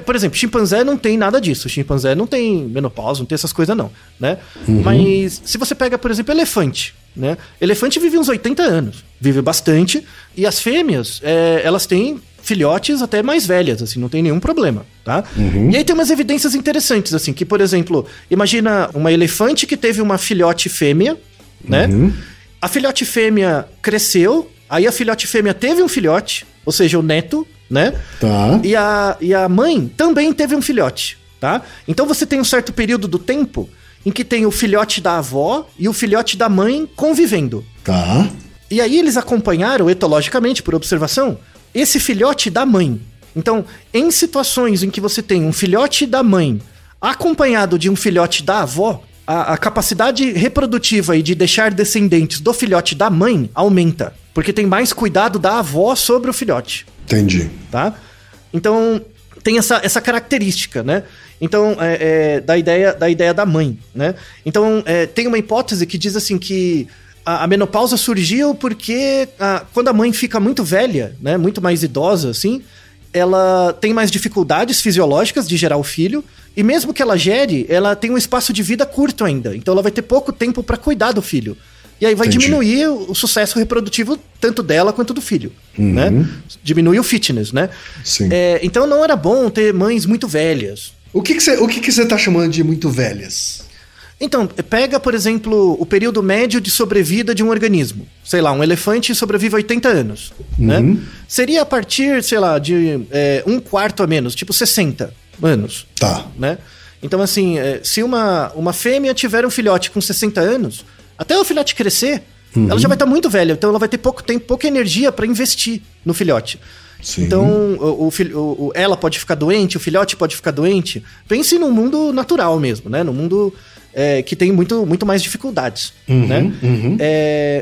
por exemplo, chimpanzé não tem nada disso, chimpanzé não tem menopausa, não tem essas coisas não, né? Mas se você pega, por exemplo, elefante, né? Elefante vive uns 80 anos, vive bastante, e as fêmeas, elas têm filhotes até mais velhas, assim, não tem nenhum problema, tá? E aí tem umas evidências interessantes, assim, que, por exemplo, imagina uma elefante que teve uma filhote fêmea, né? A filhote fêmea cresceu, aí a filhote fêmea teve um filhote, ou seja, o neto, né? Tá. E a mãe também teve um filhote. tá? Então você tem um certo período do tempo em que tem o filhote da avó e o filhote da mãe convivendo. Tá. E aí eles acompanharam, etologicamente, por observação, esse filhote da mãe. Então, em situações em que você tem um filhote da mãe acompanhado de um filhote da avó, a capacidade reprodutiva e de deixar descendentes do filhote da mãe aumenta. Porque tem mais cuidado da avó sobre o filhote. Entendi. Tá? Então, tem essa característica, né? Então, da ideia da mãe, né? Então, tem uma hipótese que diz assim que a menopausa surgiu porque quando a mãe fica muito velha, né? Muito mais idosa, assim, ela tem mais dificuldades fisiológicas de gerar o filho, e mesmo que ela gere, ela tem um espaço de vida curto ainda. Então ela vai ter pouco tempo para cuidar do filho. E aí vai diminuir o sucesso reprodutivo tanto dela quanto do filho, né? Diminui o fitness, né? Sim. Então não era bom ter mães muito velhas. O que você tá chamando de muito velhas? Então, pega, por exemplo, o período médio de sobrevida de um organismo. Sei lá, um elefante sobrevive 80 anos, né? Seria a partir, sei lá, de um quarto a menos, tipo 60 anos. Tá. Né? Então, assim, se uma fêmea tiver um filhote com 60 anos, até o filhote crescer, ela já vai estar muito velha. Então, ela vai ter pouco tempo, pouca energia para investir no filhote. Sim. Então, ela pode ficar doente, o filhote pode ficar doente. Pense num mundo natural mesmo, né? No mundo que tem muito mais dificuldades, né?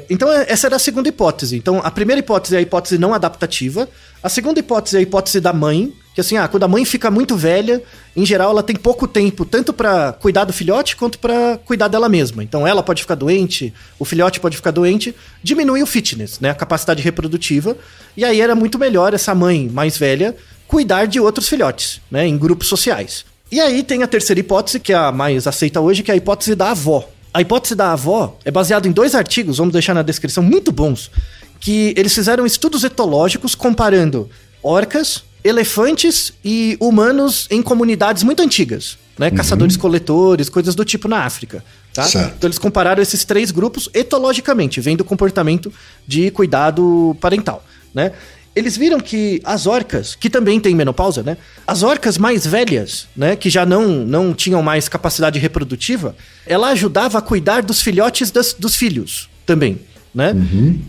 Então, essa era a segunda hipótese. Então, a primeira hipótese é a hipótese não adaptativa. A segunda hipótese é a hipótese da mãe, que assim, quando a mãe fica muito velha, em geral ela tem pouco tempo, tanto para cuidar do filhote, quanto para cuidar dela mesma. Então ela pode ficar doente, o filhote pode ficar doente, diminui o fitness, né, a capacidade reprodutiva, e aí era muito melhor essa mãe mais velha cuidar de outros filhotes, né, em grupos sociais. E aí tem a terceira hipótese, que é a mais aceita hoje, que é a hipótese da avó. A hipótese da avó é baseada em 2 artigos, vamos deixar na descrição, muito bons, que eles fizeram estudos etológicos comparando orcas, elefantes e humanos em comunidades muito antigas, né? Caçadores-coletores, coisas do tipo na África, tá? Certo. Então eles compararam esses 3 grupos etologicamente, vendo o comportamento de cuidado parental, né? Eles viram que as orcas, que também têm menopausa, né? As orcas mais velhas, né? Que já não tinham mais capacidade reprodutiva, ela ajudava a cuidar dos filhotes dos filhos também, né?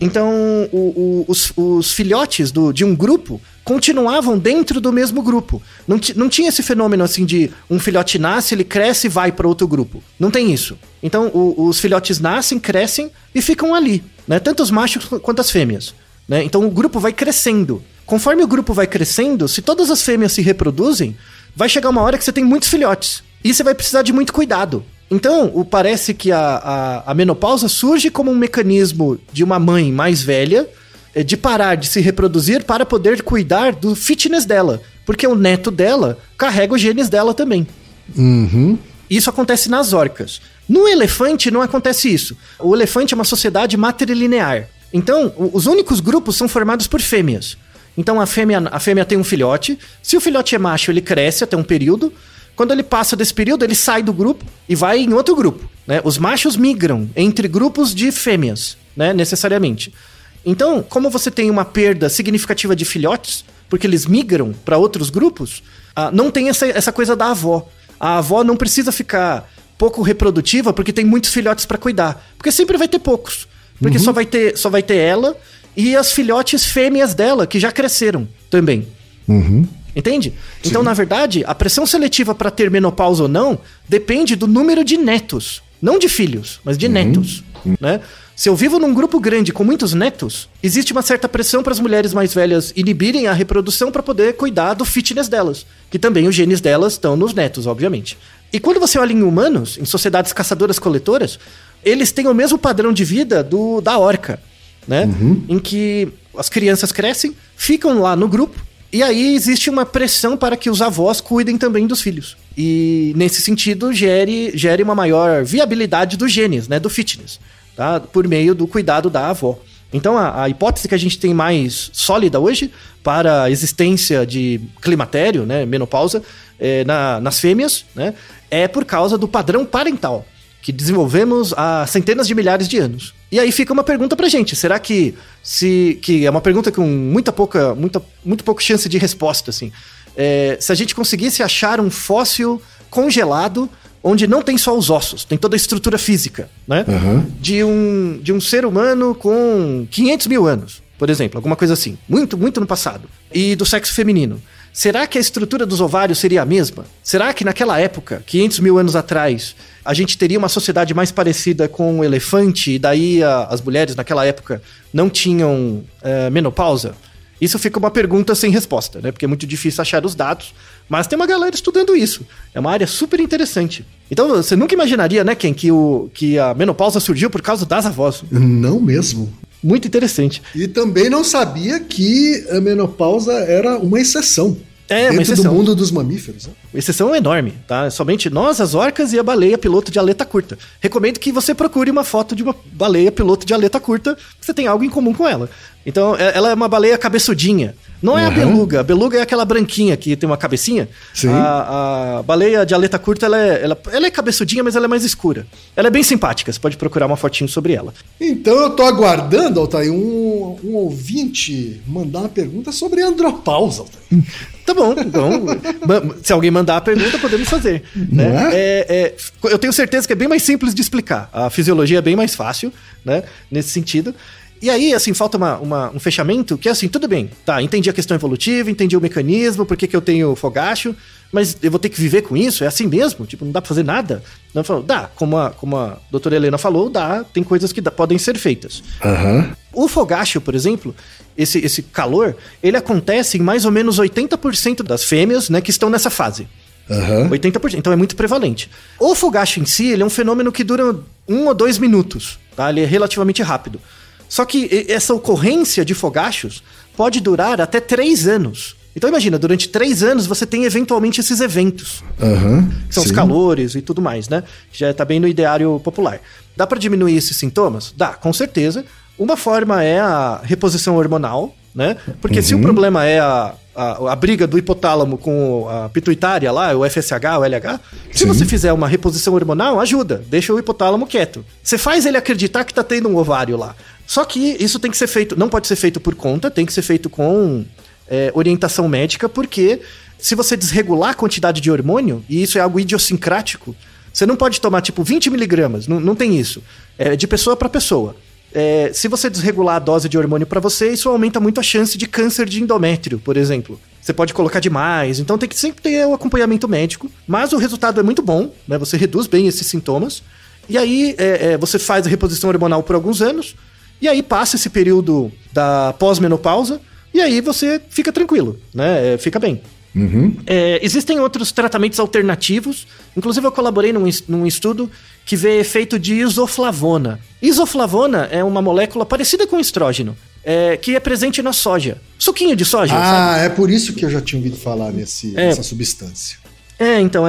Então, os filhotes de um grupo continuavam dentro do mesmo grupo. Não tinha esse fenômeno assim de um filhote nasce, ele cresce e vai para outro grupo. Não tem isso. Então, os filhotes nascem, crescem e ficam ali, né? Tanto os machos quanto as fêmeas, né? Então, o grupo vai crescendo. Conforme o grupo vai crescendo, se todas as fêmeas se reproduzem, vai chegar uma hora que você tem muitos filhotes. E você vai precisar de muito cuidado. Então, parece que a menopausa surge como um mecanismo de uma mãe mais velha de parar de se reproduzir para poder cuidar do fitness dela. Porque o neto dela carrega os genes dela também. Isso acontece nas orcas. No elefante não acontece isso. O elefante é uma sociedade matrilinear. Então, os únicos grupos são formados por fêmeas. Então, a fêmea tem um filhote. Se o filhote é macho, ele cresce até um período. Quando ele passa desse período, ele sai do grupo e vai em outro grupo, né? Os machos migram entre grupos de fêmeas, né? Necessariamente. Então, como você tem uma perda significativa de filhotes, porque eles migram para outros grupos, não tem essa coisa da avó. A avó não precisa ficar pouco reprodutiva porque tem muitos filhotes para cuidar. Porque sempre vai ter poucos. Porque só vai ter ela e as filhotes fêmeas dela, que já cresceram também. Entende? Sim. Então, na verdade, a pressão seletiva para ter menopausa ou não depende do número de netos. Não de filhos, mas de netos. Né? Se eu vivo num grupo grande com muitos netos, existe uma certa pressão para as mulheres mais velhas inibirem a reprodução para poder cuidar do fitness delas. Que também os genes delas estão nos netos, obviamente. E quando você olha em humanos, em sociedades caçadoras-coletoras, eles têm o mesmo padrão de vida da orca. Né? Em que as crianças crescem, ficam lá no grupo, e aí existe uma pressão para que os avós cuidem também dos filhos. E nesse sentido gere uma maior viabilidade dos genes, né, do fitness, tá? Por meio do cuidado da avó. Então a hipótese que a gente tem mais sólida hoje para a existência de climatério, né, menopausa, nas fêmeas, né, é por causa do padrão parental que desenvolvemos há centenas de milhares de anos. E aí fica uma pergunta pra gente, será que é uma pergunta com muito pouca chance de resposta, assim, se a gente conseguisse achar um fóssil congelado, onde não tem só os ossos, tem toda a estrutura física, né? De um ser humano com 500 mil anos, por exemplo, alguma coisa assim, muito, muito no passado, e do sexo feminino. Será que a estrutura dos ovários seria a mesma? Será que naquela época, 500 mil anos atrás, a gente teria uma sociedade mais parecida com o elefante, e daí as mulheres naquela época não tinham menopausa? Isso fica uma pergunta sem resposta, né? Porque é muito difícil achar os dados, mas tem uma galera estudando isso. É uma área super interessante. Então, você nunca imaginaria, né, Ken, que a menopausa surgiu por causa das avós. Não mesmo. Muito interessante. E também não sabia que a menopausa era uma exceção. Uma exceção. Do mundo dos mamíferos. Né? Exceção enorme, tá? Somente nós, as orcas e a baleia piloto de aleta curta. Recomendo que você procure uma foto de uma baleia piloto de aleta curta, porque você tem algo em comum com ela. Então, ela é uma baleia cabeçudinha. Não é a beluga. A beluga é aquela branquinha que tem uma cabecinha. Sim. A baleia de aleta curta, ela é cabeçudinha, mas ela é mais escura. Ela é bem simpática, você pode procurar uma fotinho sobre ela. Então eu tô aguardando, Altair, um ouvinte mandar uma pergunta sobre andropausa, Altair. Tá bom, então, se alguém mandar a pergunta, podemos fazer. Né? Eu tenho certeza que é bem mais simples de explicar. A fisiologia é bem mais fácil, né, nesse sentido. E aí, assim, falta um fechamento que é assim, tudo bem, tá, entendi a questão evolutiva, entendi o mecanismo, por que eu tenho fogacho, mas eu vou ter que viver com isso? É assim mesmo? Tipo, não dá pra fazer nada? Não, dá, como a doutora Helena falou, dá, tem coisas que podem ser feitas. O fogacho, por exemplo, esse calor, ele acontece em mais ou menos 80% das fêmeas, né, que estão nessa fase. 80%, então é muito prevalente. O fogacho em si, ele é um fenômeno que dura 1 ou 2 minutos, tá? Ele é relativamente rápido. Só que essa ocorrência de fogachos pode durar até 3 anos. Então imagina, durante 3 anos você tem eventualmente esses eventos. Que são os calores e tudo mais, né? Que já tá bem no ideário popular. Dá pra diminuir esses sintomas? Dá, com certeza. Uma forma é a reposição hormonal, né? Porque se o problema é a briga do hipotálamo com a pituitária lá, o FSH, o LH, se você fizer uma reposição hormonal, ajuda, deixa o hipotálamo quieto. Você faz ele acreditar que tá tendo um ovário lá. Só que isso tem que ser feito, não pode ser feito por conta, tem que ser feito com orientação médica, porque se você desregular a quantidade de hormônio, e isso é algo idiosincrático, você não pode tomar tipo 20 miligramas, não tem isso. É de pessoa para pessoa. Se você desregular a dose de hormônio para você, isso aumenta muito a chance de câncer de endométrio, por exemplo. Você pode colocar demais, então tem que sempre ter o acompanhamento médico, mas o resultado é muito bom, né? Você reduz bem esses sintomas, e aí você faz a reposição hormonal por alguns anos, e aí passa esse período da pós-menopausa, e aí você fica tranquilo, né? Fica bem. Existem outros tratamentos alternativos, inclusive eu colaborei num estudo que vê efeito de isoflavona. Isoflavona é uma molécula parecida com estrógeno, que é presente na soja. Suquinho de soja, sabe? É por isso que eu já tinha ouvido falar nessa substância. Então,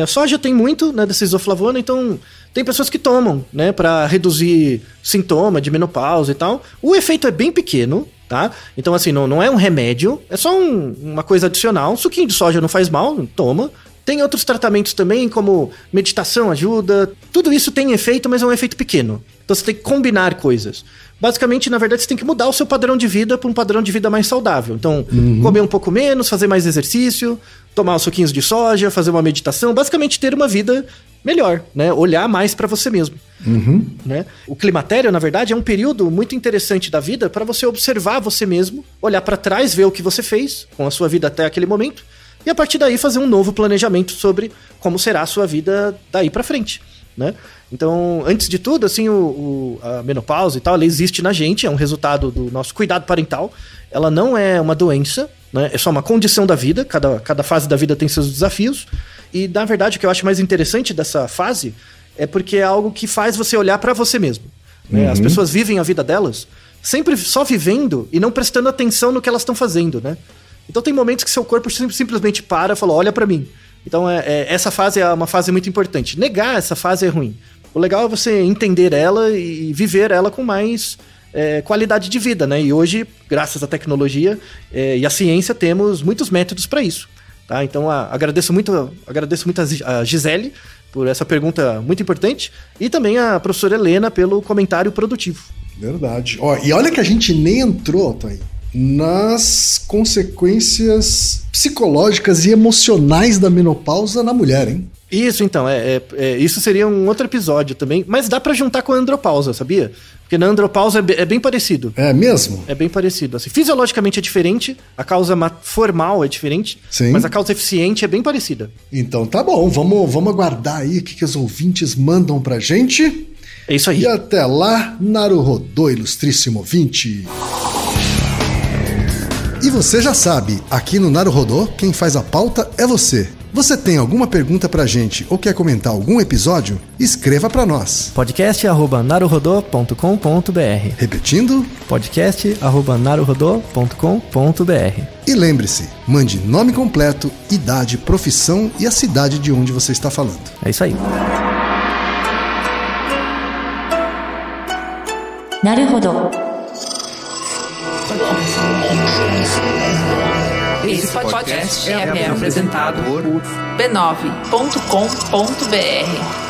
soja tem muito, né, dessa isoflavona, então tem pessoas que tomam, né, pra reduzir sintoma de menopausa e tal. O efeito é bem pequeno, tá? Então, assim, não é um remédio, é só uma coisa adicional. Um suquinho de soja não faz mal, toma. Tem outros tratamentos também, como meditação ajuda. Tudo isso tem efeito, mas é um efeito pequeno. Então você tem que combinar coisas. Basicamente, na verdade, você tem que mudar o seu padrão de vida para um padrão de vida mais saudável. Então, comer um pouco menos, fazer mais exercício, tomar os suquinhos de soja, fazer uma meditação. Basicamente, ter uma vida melhor, né? Olhar mais para você mesmo. Né? O climatério, na verdade, é um período muito interessante da vida para você observar você mesmo, olhar para trás, ver o que você fez com a sua vida até aquele momento, e a partir daí fazer um novo planejamento sobre como será a sua vida daí pra frente, né? Então, antes de tudo, assim, a menopausa e tal, ela existe na gente, é um resultado do nosso cuidado parental. Ela não é uma doença, né? É só uma condição da vida, cada fase da vida tem seus desafios. E, na verdade, o que eu acho mais interessante dessa fase é porque é algo que faz você olhar pra você mesmo, né? As pessoas vivem a vida delas sempre só vivendo e não prestando atenção no que elas estão fazendo, né? Então tem momentos que seu corpo simplesmente para e fala, olha pra mim. Então essa fase é uma fase muito importante. Negar essa fase é ruim. O legal é você entender ela e viver ela com mais qualidade de vida, né? E hoje, graças à tecnologia e à ciência, temos muitos métodos para isso. Tá? Então agradeço muito a Gisele por essa pergunta muito importante e também a professora Helena pelo comentário produtivo. Verdade. E olha que a gente nem entrou, Thaí, nas consequências psicológicas e emocionais da menopausa na mulher, hein? Isso, então, isso seria um outro episódio também, mas dá pra juntar com a andropausa, sabia? Porque na andropausa é bem parecido. É mesmo? É bem parecido. Assim, fisiologicamente é diferente, a causa formal é diferente, Sim. Mas a causa eficiente é bem parecida. Então tá bom, vamos aguardar aí o que os ouvintes mandam pra gente. É isso aí. E até lá, Naruhodô, ilustríssimo ouvinte. E você já sabe, aqui no Naruhodô, quem faz a pauta é você. Você tem alguma pergunta pra gente ou quer comentar algum episódio? Escreva pra nós. podcast@naruhodô.com.br. Repetindo? podcast@naruhodô.com.br. E lembre-se, mande nome completo, idade, profissão e a cidade de onde você está falando. É isso aí. Naruhodo. Esse podcast é apresentado por b9.com.br.